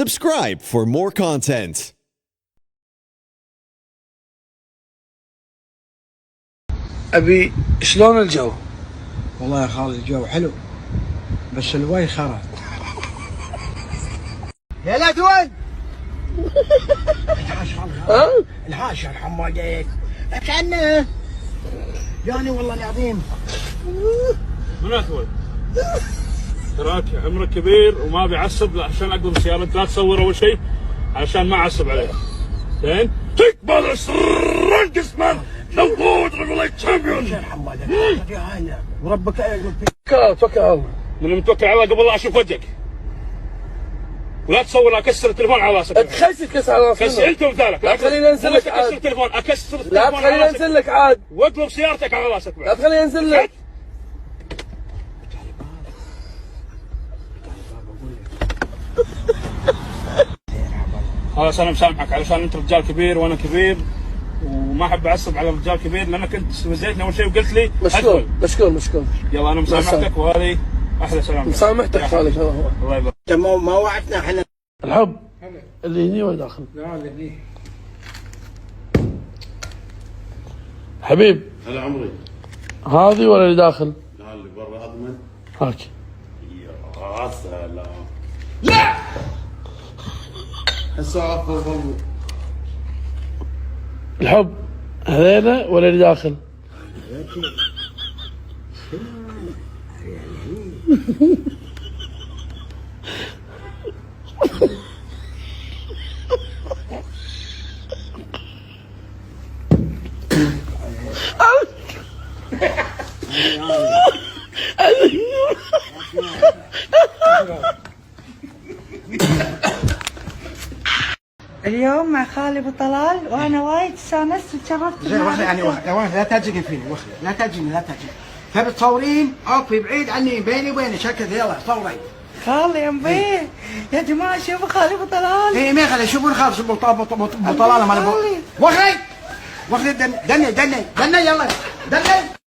Subscribe for more content. أبي شلون الجو؟ والله يا خالد الجو حلو بس الوي خرا. يا لا وين؟ الحاش خالد الحاش يرحم والديك كأنه جاني والله العظيم. من اخوي؟ تراك عمرك كبير وما بيعصب عشان اقلب سيارتك، لا تصور اول شيء عشان ما اعصب عليك. زين؟ تقبل السرنج اسمه نفوذ رجل تشامبيون. يرحم والديك يا هلا وربك يقول فيك. توكل على الله. من متوكل على الله قبل لا اشوف وجهك. ولا تصور لا اكسر التليفون على راسك. تخلي تكسر على راسك. كسر انت ومثالك. لا تخليني انزل لك عاد. اكسر التليفون، اكسر التليفون لا تخليني انزل لك عاد. واقلب سيارتك على راسك بعد. لا تخليني انزل لك. خلاص انا مسامحك علشان انت رجال كبير وانا كبير وما احب اعصب على رجال كبير، لانك انت استفزيتني اول شيء وقلت لي مشكور مشكور. يلا انا مسامحتك وهذه احلى سلامه. مسامحتك خالد. هذا هو. الله يبارك. انت ما وعدنا احنا. الحب اللي هني ولا داخل؟ لا اللي هني. حبيب هلا عمري. هذه ولا اللي داخل؟ لا اللي برا اضمن. هاك. يا سلام. لا هسه افضل. الحب هذيلا ولا اللي داخل؟ اليوم مع خالي ابو طلال وانا وايد استانست وتشرفت. زين وخلي يعني لا تهجقين فيني وخلي لا تهجقين. تبي تصورين؟ اوكي بعيد عني بيني وبينك شكل يلا صوري. خالي يا مبين يا جماعه شوفوا خالي ابو طلال. ايه ما خلي يشوفون خالص ابو طلال مال ابو وخلي دني يلا دني